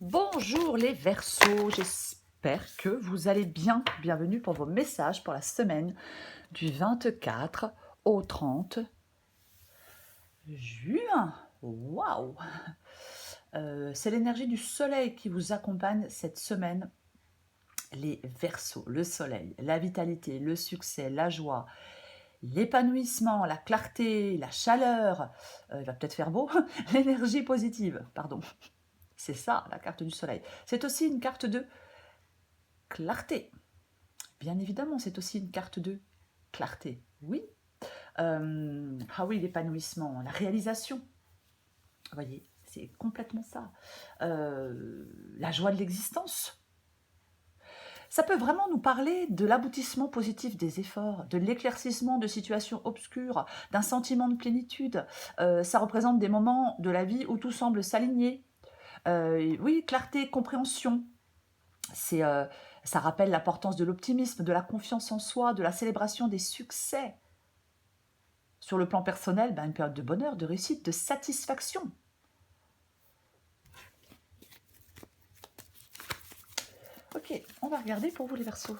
Bonjour les Verseaux, j'espère que vous allez bien. Bienvenue pour vos messages pour la semaine du 24 au 30 juin. Waouh! C'est l'énergie du soleil qui vous accompagne cette semaine. Les Verseaux, le soleil, la vitalité, le succès, la joie, l'épanouissement, la clarté, la chaleur, il va peut-être faire beau, l'énergie positive, pardon. C'est ça la carte du soleil. C'est aussi une carte de clarté. Bien évidemment, c'est aussi une carte de clarté. Oui. Ah oui, l'épanouissement, la réalisation. Vous voyez, c'est complètement ça. La joie de l'existence. Ça peut vraiment nous parler de l'aboutissement positif des efforts, de l'éclaircissement de situations obscures, d'un sentiment de plénitude. Ça représente des moments de la vie où tout semble s'aligner. Oui, clarté, compréhension. C'est, ça rappelle l'importance de l'optimisme, de la confiance en soi, de la célébration des succès. Sur le plan personnel, une période de bonheur, de réussite, de satisfaction. Ok, on va regarder pour vous les Verseaux.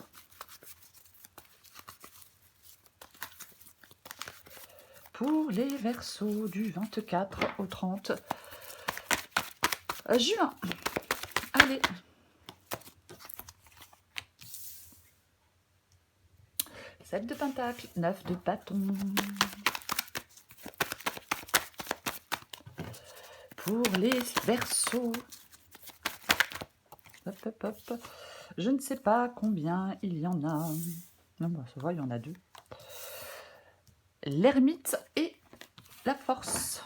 Pour les Verseaux du 24 au 30 juin. Allez. Sept de Pentacle, 9 de bâton. Pour les Verseaux. Hop, hop, hop. Je ne sais pas combien il y en a. Non, ça va, il y en a deux. L'ermite et la force.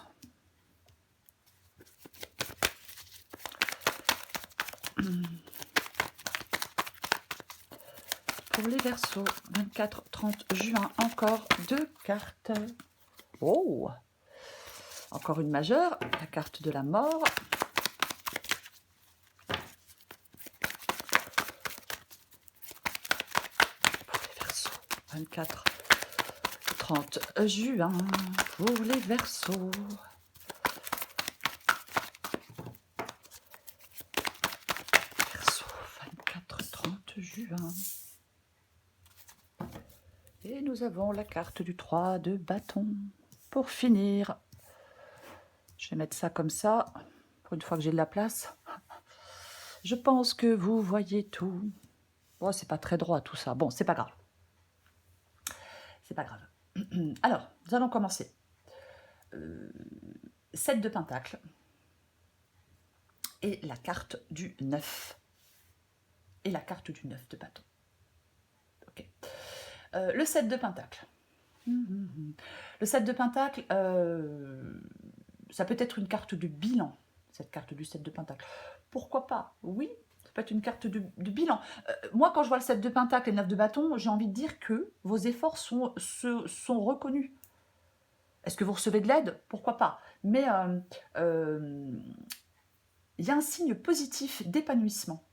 Pour les Verseaux, 24-30 juin, encore deux cartes. Oh! Encore une majeure, la carte de la mort. Pour les Verseaux, 24-30 juin, pour les Verseaux. Verseaux, 24-30 juin. Et nous avons la carte du 3 de bâton. Pour finir, je vais mettre ça comme ça, pour une fois que j'ai de la place. Je pense que vous voyez tout. Oh, c'est pas très droit tout ça. Bon, c'est pas grave. C'est pas grave. Alors, nous allons commencer. 7 de Pentacle et la carte du 9. Et la carte du 9 de bâton. Ok. Le 7 de Pentacle. Le 7 de Pentacle, ça peut être une carte de bilan, cette carte du 7 de Pentacle. Pourquoi pas? Oui, ça peut être une carte de bilan. Moi, quand je vois le 7 de Pentacle et le 9 de bâton, j'ai envie de dire que vos efforts sont reconnus. Est-ce que vous recevez de l'aide? Pourquoi pas? Mais il y a un signe positif d'épanouissement.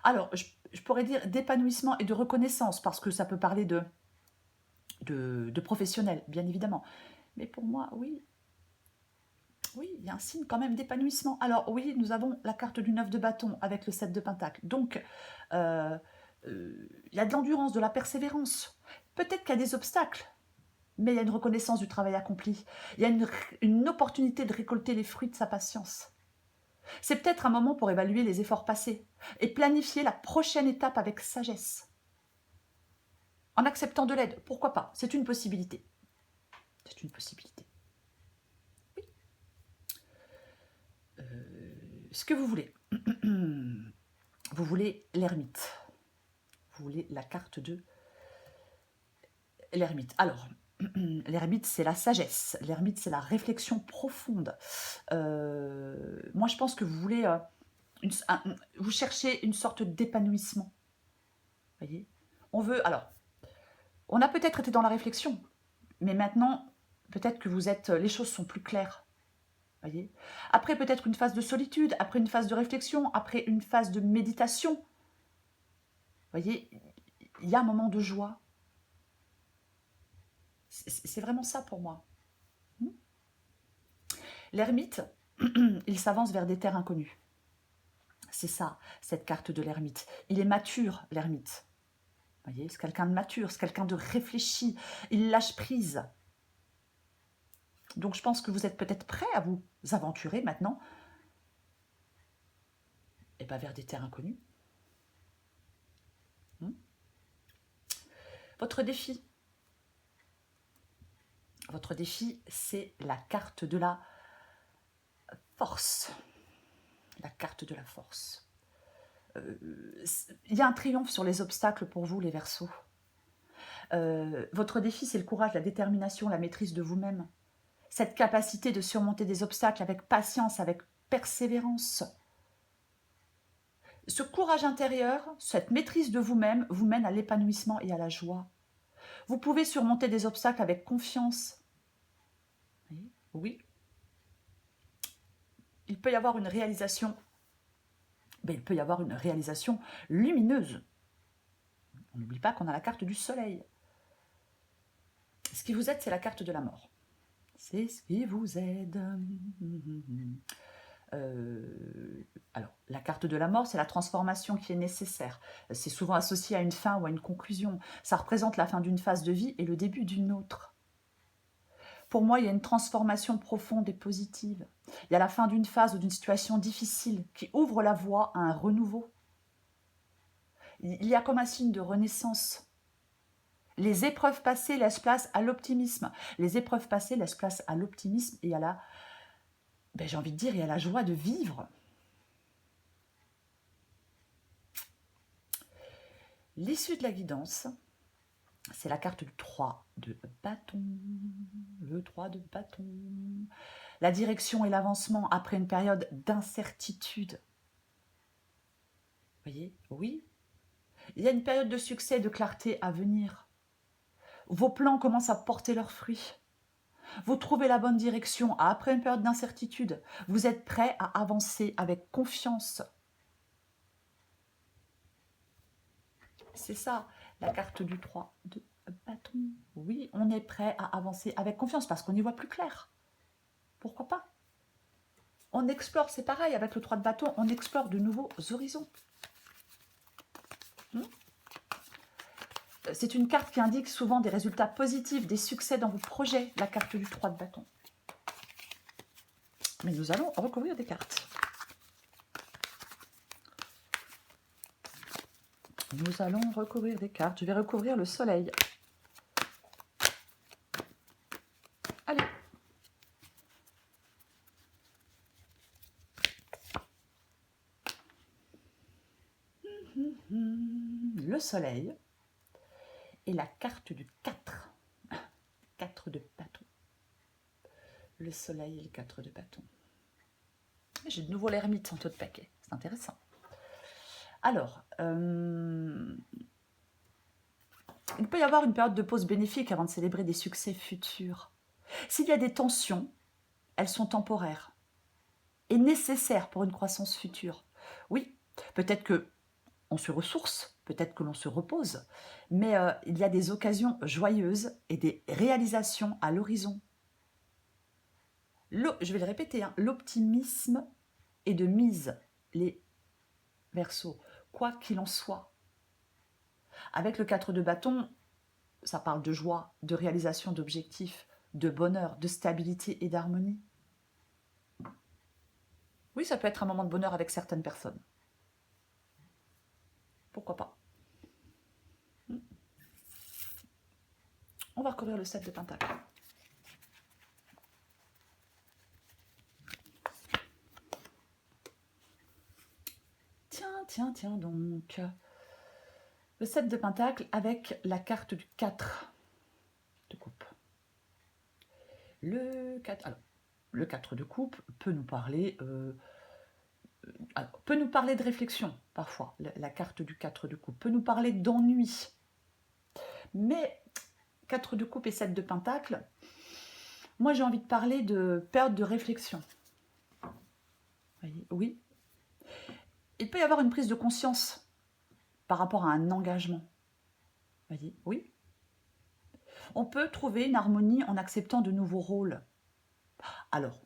Alors, je pourrais dire d'épanouissement et de reconnaissance, parce que ça peut parler de professionnel, bien évidemment. Mais pour moi, oui, il y a un signe quand même d'épanouissement. Alors oui, nous avons la carte du 9 de bâton avec le 7 de pentacle. Donc, il y a de l'endurance, de la persévérance. Peut-être qu'il y a des obstacles, mais il y a une reconnaissance du travail accompli. Il y a une opportunité de récolter les fruits de sa patience. C'est peut-être un moment pour évaluer les efforts passés et planifier la prochaine étape avec sagesse. En acceptant de l'aide, pourquoi pas? C'est une possibilité. C'est une possibilité. Oui. Ce que vous voulez. Vous voulez l'ermite. Vous voulez la carte de l'ermite. Alors, l'ermite, c'est la sagesse. L'ermite, c'est la réflexion profonde. Moi, je pense que vous voulez... vous cherchez une sorte d'épanouissement. Voyez, on veut... Alors, on a peut-être été dans la réflexion, mais maintenant, peut-être que vous êtes... Les choses sont plus claires. Voyez, après, peut-être une phase de solitude, après une phase de réflexion, après une phase de méditation. Voyez, il y a un moment de joie. C'est vraiment ça pour moi. L'ermite, il s'avance vers des terres inconnues. C'est ça, cette carte de l'ermite. Il est mature, l'ermite. Vous voyez, c'est quelqu'un de mature, c'est quelqu'un de réfléchi. Il lâche prise. Donc, je pense que vous êtes peut-être prêt à vous aventurer maintenant et ben, vers des terres inconnues. Votre défi, c'est la carte de la force. La carte de la force. Il y a un triomphe sur les obstacles pour vous, les Verseaux. Votre défi, c'est le courage, la détermination, la maîtrise de vous-même. Cette capacité de surmonter des obstacles avec patience, avec persévérance. Ce courage intérieur, cette maîtrise de vous-même, vous mène à l'épanouissement et à la joie. Vous pouvez surmonter des obstacles avec confiance. Oui. Il peut y avoir une réalisation, mais il peut y avoir une réalisation lumineuse. On n'oublie pas qu'on a la carte du soleil. Ce qui vous aide, c'est la carte de la mort. C'est ce qui vous aide. Alors, la carte de la mort, c'est la transformation qui est nécessaire. C'est souvent associé à une fin ou à une conclusion. Ça représente la fin d'une phase de vie et le début d'une autre. Pour moi, il y a une transformation profonde et positive. Il y a la fin d'une phase ou d'une situation difficile qui ouvre la voie à un renouveau. Il y a comme un signe de renaissance. Les épreuves passées laissent place à l'optimisme. Les épreuves passées laissent place à l'optimisme et à la, j'ai envie de dire, et à la joie de vivre. L'issue de la guidance, c'est la carte du 3 de bâton. Le 3 de bâton. La direction et l'avancement après une période d'incertitude. Vous voyez? Oui. Il y a une période de succès et de clarté à venir. Vos plans commencent à porter leurs fruits. Vous trouvez la bonne direction après une période d'incertitude. Vous êtes prêt à avancer avec confiance. C'est ça, la carte du 3 de bâton. Oui, on est prêt à avancer avec confiance parce qu'on y voit plus clair. Pourquoi pas? On explore, c'est pareil, avec le 3 de bâton, on explore de nouveaux horizons. C'est une carte qui indique souvent des résultats positifs, des succès dans vos projets, la carte du 3 de bâton. Mais nous allons recouvrir des cartes. Nous allons recouvrir des cartes. Je vais recouvrir le soleil. Allez. Le soleil et la carte du 4. 4 de bâton. Le soleil et le 4 de bâton. J'ai de nouveau l'ermite en taux de paquet. C'est intéressant. Alors, il peut y avoir une période de pause bénéfique avant de célébrer des succès futurs. S'il y a des tensions, elles sont temporaires et nécessaires pour une croissance future. Oui, peut-être que on se ressource, peut-être que l'on se repose, mais il y a des occasions joyeuses et des réalisations à l'horizon. Je vais le répéter, hein, l'optimisme est de mise, les Verseaux, quoi qu'il en soit. Avec le 4 de bâton, ça parle de joie, de réalisation d'objectifs, de bonheur, de stabilité et d'harmonie. Oui, ça peut être un moment de bonheur avec certaines personnes. Pourquoi pas? On va recouvrir le 7 de pentacle. Tiens donc. Le 7 de pentacle avec la carte du 4 de coupe. Le 4 de coupe peut nous parler de réflexion, parfois. La carte du 4 de coupe peut nous parler d'ennui. Mais 4 de coupe et 7 de pentacle, moi j'ai envie de parler de période de réflexion. Voyez, oui. Il peut y avoir une prise de conscience par rapport à un engagement. Voyez, oui. On peut trouver une harmonie en acceptant de nouveaux rôles. Alors,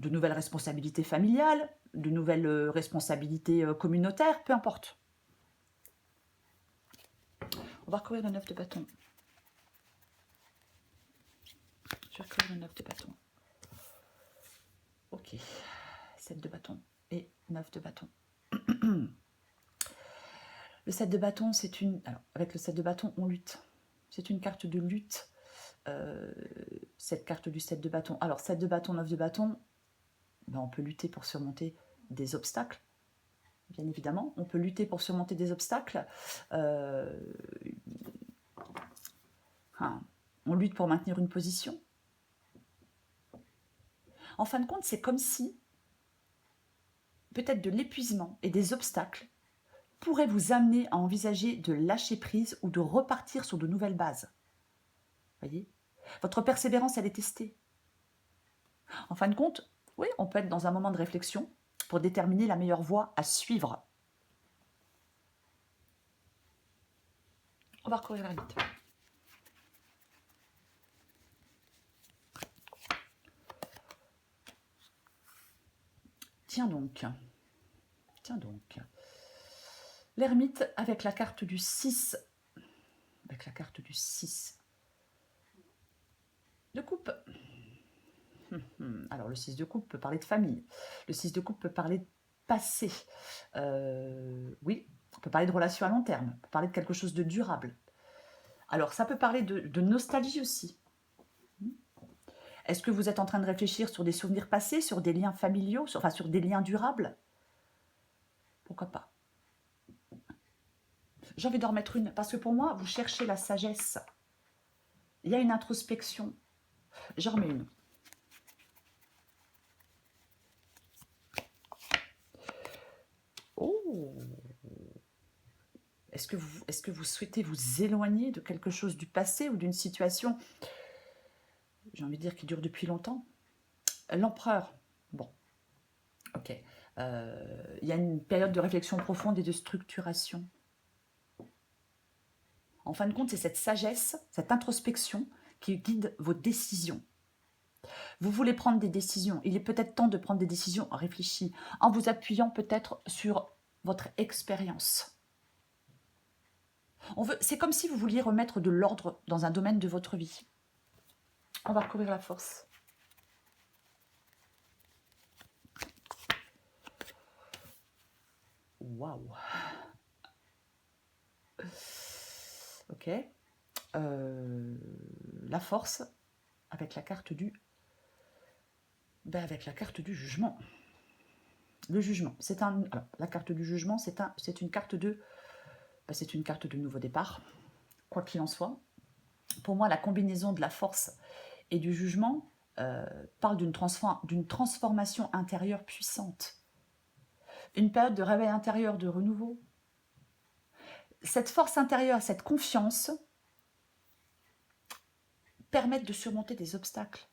de nouvelles responsabilités familiales, de nouvelles responsabilités communautaires, peu importe. On va recouvrir le 9 de bâton. Je vais recouvrir le 9 de bâton. Ok. 7 de bâton et 9 de bâton. Le 7 de bâton, c'est une... Alors, avec le 7 de bâton, on lutte. C'est une carte de lutte. Cette carte du 7 de bâton. Alors, 7 de bâton, 9 de bâton, ben, on peut lutter pour surmonter des obstacles. Bien évidemment, on peut lutter pour surmonter des obstacles. On lutte pour maintenir une position. En fin de compte, c'est comme si peut-être de l'épuisement et des obstacles pourraient vous amener à envisager de lâcher prise ou de repartir sur de nouvelles bases. Voyez ? Votre persévérance, elle est testée. En fin de compte, oui, on peut être dans un moment de réflexion pour déterminer la meilleure voie à suivre. On va recourir vers vite. Tiens donc. L'ermite avec la carte du 6. Avec la carte du 6 de coupe. Alors, le 6 de coupe peut parler de famille. Le 6 de coupe peut parler de passé. Oui, on peut parler de relations à long terme. On peut parler de quelque chose de durable. Alors, ça peut parler de nostalgie aussi. Est-ce que vous êtes en train de réfléchir sur des souvenirs passés, sur des liens familiaux, sur des liens durables? Pourquoi pas? J'ai envie d'en remettre une, parce que pour moi, vous cherchez la sagesse. Il y a une introspection. J'en remets une. Oh! Est-ce que vous souhaitez vous éloigner de quelque chose du passé ou d'une situation, j'ai envie de dire, qui dure depuis longtemps? L'empereur. Bon, ok. Il y a une période de réflexion profonde et de structuration. En fin de compte, c'est cette sagesse, cette introspection qui guide vos décisions. Vous voulez prendre des décisions. Il est peut-être temps de prendre des décisions réfléchies, en vous appuyant peut-être sur votre expérience. C'est comme si vous vouliez remettre de l'ordre dans un domaine de votre vie. On va recouvrir la force. Waouh. Ok. La force avec la carte du... avec la carte du jugement. Le jugement, c'est un... Alors, la carte du jugement, c'est une carte de... c'est une carte de nouveau départ, quoi qu'il en soit. Pour moi, la combinaison de la force et du jugement parle d'une transformation intérieure puissante. Une période de réveil intérieur, de renouveau. Cette force intérieure, cette confiance permettent de surmonter des obstacles.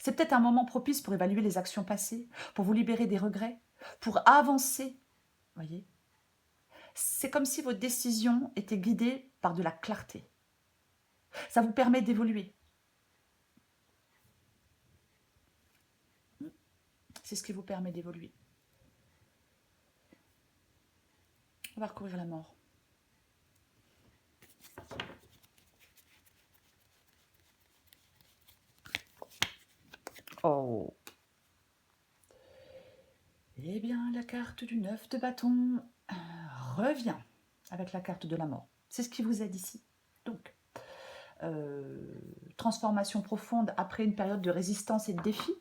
C'est peut-être un moment propice pour évaluer les actions passées, pour vous libérer des regrets, pour avancer. Voyez ? C'est comme si vos décisions étaient guidées par de la clarté. Ça vous permet d'évoluer. C'est ce qui vous permet d'évoluer. On va recourir la mort. Oh. Eh bien, la carte du 9 de bâton revient avec la carte de la mort. C'est ce qui vous aide ici. Donc, transformation profonde après une période de résistance et de défi.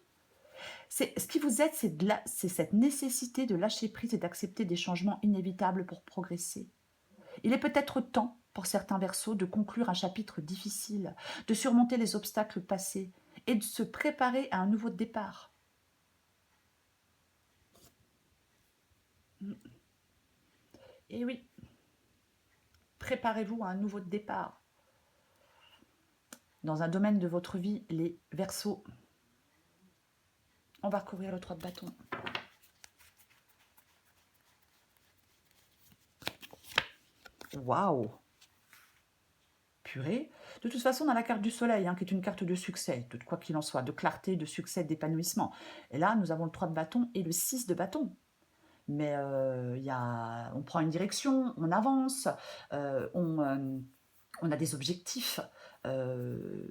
Ce qui vous aide, c'est cette nécessité de lâcher prise et d'accepter des changements inévitables pour progresser. Il est peut-être temps, pour certains Verseaux, de conclure un chapitre difficile, de surmonter les obstacles passés et de se préparer à un nouveau départ. Et oui, préparez-vous à un nouveau départ. Dans un domaine de votre vie, les Verseaux. On va recouvrir le 3 de bâton. Waouh! Purée, De toute façon, on a la carte du soleil, hein, qui est une carte de succès, de quoi qu'il en soit, de clarté, de succès, d'épanouissement. Et là, nous avons le 3 de bâton et le 6 de bâton. Mais on prend une direction, on avance, on a des objectifs.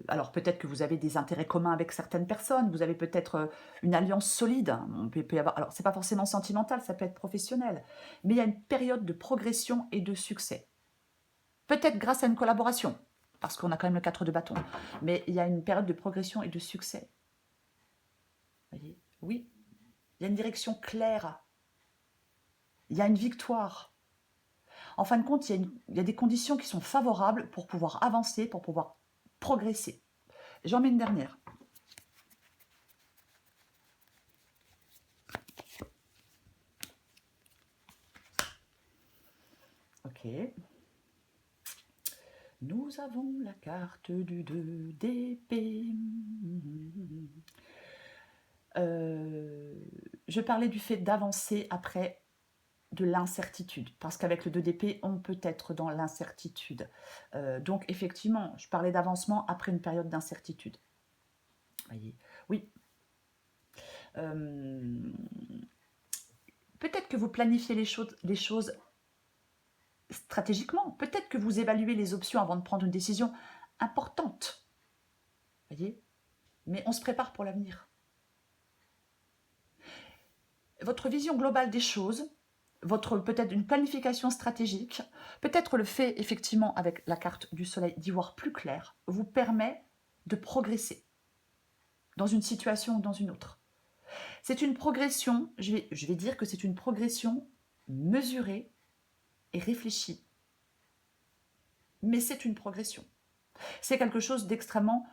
Alors peut-être que vous avez des intérêts communs avec certaines personnes, vous avez peut-être une alliance solide. On peut avoir, alors c'est pas forcément sentimental, ça peut être professionnel, mais il y a une période de progression et de succès. Peut-être grâce à une collaboration, parce qu'on a quand même le 4 de bâton, mais il y a une période de progression et de succès. Voyez, oui, il y a une direction claire, il y a une victoire. En fin de compte, il y a des conditions qui sont favorables pour pouvoir avancer, pour pouvoir progresser. J'en mets une dernière. Ok. Nous avons la carte du 2 d'épée. Je parlais du fait d'avancer après de l'incertitude, parce qu'avec le 2 d'épée, on peut être dans l'incertitude. Donc effectivement, je parlais d'avancement après une période d'incertitude. Voyez, oui. Peut-être que vous planifiez les choses stratégiquement. Peut-être que vous évaluez les options avant de prendre une décision importante. Voyez, mais on se prépare pour l'avenir. Votre vision globale des choses, peut-être une planification stratégique, peut-être le fait effectivement avec la carte du soleil d'y voir plus clair, vous permet de progresser dans une situation ou dans une autre. C'est une progression, je vais dire que c'est une progression mesurée et réfléchie. Mais c'est une progression. C'est quelque chose d'extrêmement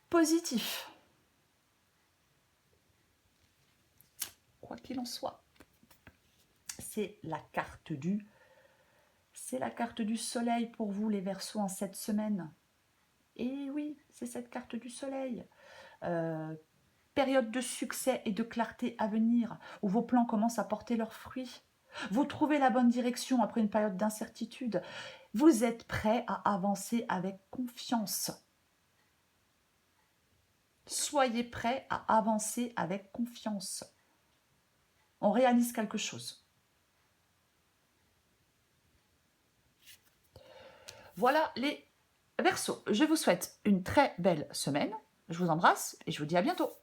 positif. Quoi qu'il en soit, c'est la carte du soleil pour vous, les Verseaux, en cette semaine. Et oui, c'est cette carte du soleil. Période de succès et de clarté à venir, où vos plans commencent à porter leurs fruits. Vous trouvez la bonne direction après une période d'incertitude. Vous êtes prêt à avancer avec confiance. Soyez prêt à avancer avec confiance. On réalise quelque chose. Voilà les Verseaux. Je vous souhaite une très belle semaine. Je vous embrasse et je vous dis à bientôt.